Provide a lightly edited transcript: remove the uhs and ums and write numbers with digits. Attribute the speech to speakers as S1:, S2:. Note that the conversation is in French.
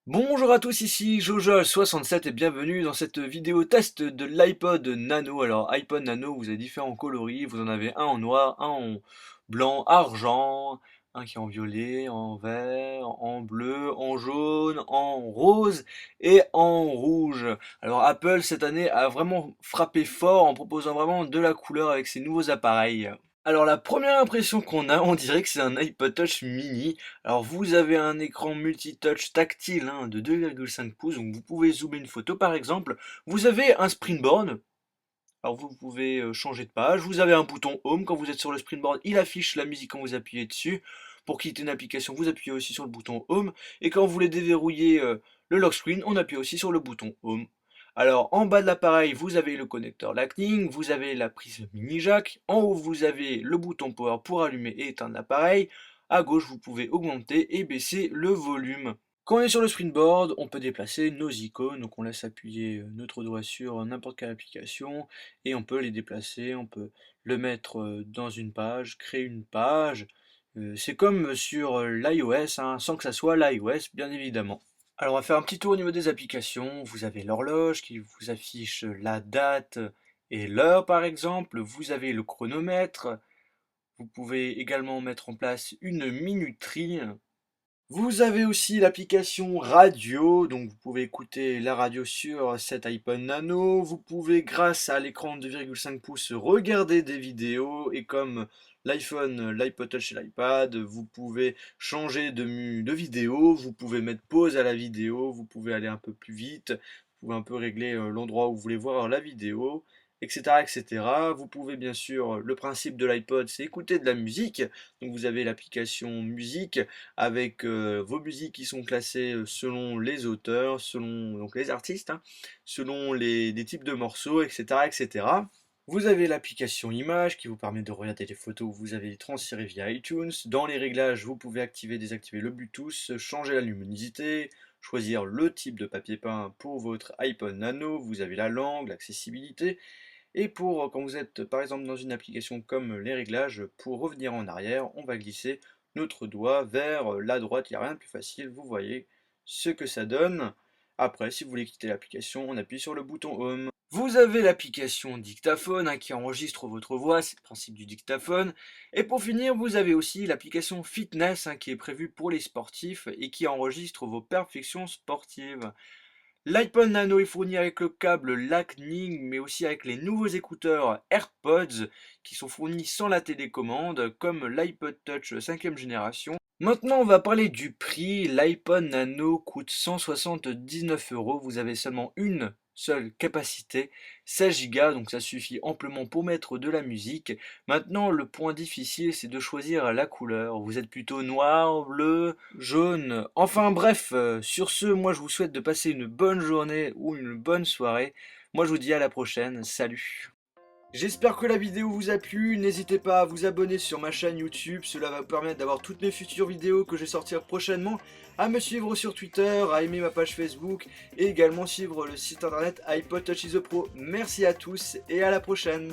S1: Bonjour à tous, ici Jojol67 et bienvenue dans cette vidéo test de l'iPod Nano. Alors iPod Nano, vous avez différents coloris, vous en avez un en noir, un en blanc, argent, un qui est en violet, en vert, en bleu, en jaune, en rose et en rouge. Alors Apple cette année a vraiment frappé fort en proposant vraiment de la couleur avec ses nouveaux appareils. Alors la première impression qu'on a, on dirait que c'est un iPod Touch mini. Alors vous avez un écran multitouch tactile de 2,5 pouces, donc vous pouvez zoomer une photo par exemple. Vous avez un Springboard, alors vous pouvez changer de page. Vous avez un bouton Home, quand vous êtes sur le Springboard, il affiche la musique quand vous appuyez dessus. Pour quitter une application, vous appuyez aussi sur le bouton Home. Et quand vous voulez déverrouiller le lock screen, on appuie aussi sur le bouton Home. Alors en bas de l'appareil, vous avez le connecteur Lightning, vous avez la prise mini jack, en haut vous avez le bouton power pour allumer et éteindre l'appareil, à gauche vous pouvez augmenter et baisser le volume. Quand on est sur le Springboard, on peut déplacer nos icônes, donc on laisse appuyer notre doigt sur n'importe quelle application et on peut les déplacer, on peut le mettre dans une page, créer une page. C'est comme sur l'iOS, sans que ça soit l'iOS bien évidemment. Alors on va faire un petit tour au niveau des applications. Vous avez l'horloge qui vous affiche la date et l'heure par exemple. Vous avez le chronomètre. Vous pouvez également mettre en place une minuterie. Vous avez aussi l'application radio, donc vous pouvez écouter la radio sur cet iPod Nano. Vous pouvez, grâce à l'écran de 2,5 pouces, regarder des vidéos. Et comme l'iPhone, l'iPod Touch et l'iPad, vous pouvez changer de vidéo. Vous pouvez mettre pause à la vidéo. Vous pouvez aller un peu plus vite. Vous pouvez un peu régler l'endroit où vous voulez voir la vidéo, etc., etc. Vous pouvez bien sûr, le principe de l'iPod, c'est écouter de la musique. Donc vous avez l'application musique avec vos musiques qui sont classées selon les auteurs, selon donc les artistes, selon les types de morceaux, etc., etc. Vous avez l'application Images qui vous permet de regarder les photos que vous avez transférées via iTunes. Dans les réglages, vous pouvez activer, désactiver le Bluetooth, changer la luminosité, choisir le type de papier peint pour votre iPod Nano. Vous avez la langue, l'accessibilité. Et pour quand vous êtes par exemple dans une application comme les réglages, pour revenir en arrière, on va glisser notre doigt vers la droite, il n'y a rien de plus facile, vous voyez ce que ça donne. Après, si vous voulez quitter l'application, on appuie sur le bouton Home. Vous avez l'application dictaphone qui enregistre votre voix, c'est le principe du dictaphone. Et pour finir, vous avez aussi l'application fitness qui est prévue pour les sportifs et qui enregistre vos perfections sportives. L'iPod Nano est fourni avec le câble Lightning, mais aussi avec les nouveaux écouteurs AirPods qui sont fournis sans la télécommande, comme l'iPod Touch 5e génération. Maintenant, on va parler du prix. L'iPod Nano coûte 179 €. Vous avez seulement une seule capacité, 16 Go, donc ça suffit amplement pour mettre de la musique. Maintenant, le point difficile, c'est de choisir la couleur. Vous êtes plutôt noir, bleu, jaune. Enfin bref, sur ce, moi je vous souhaite de passer une bonne journée ou une bonne soirée. Moi je vous dis à la prochaine. Salut! J'espère que la vidéo vous a plu, n'hésitez pas à vous abonner sur ma chaîne YouTube, cela va vous permettre d'avoir toutes mes futures vidéos que je vais sortir prochainement, à me suivre sur Twitter, à aimer ma page Facebook et également suivre le site internet iPod Touch is the Pro. Merci à tous et à la prochaine.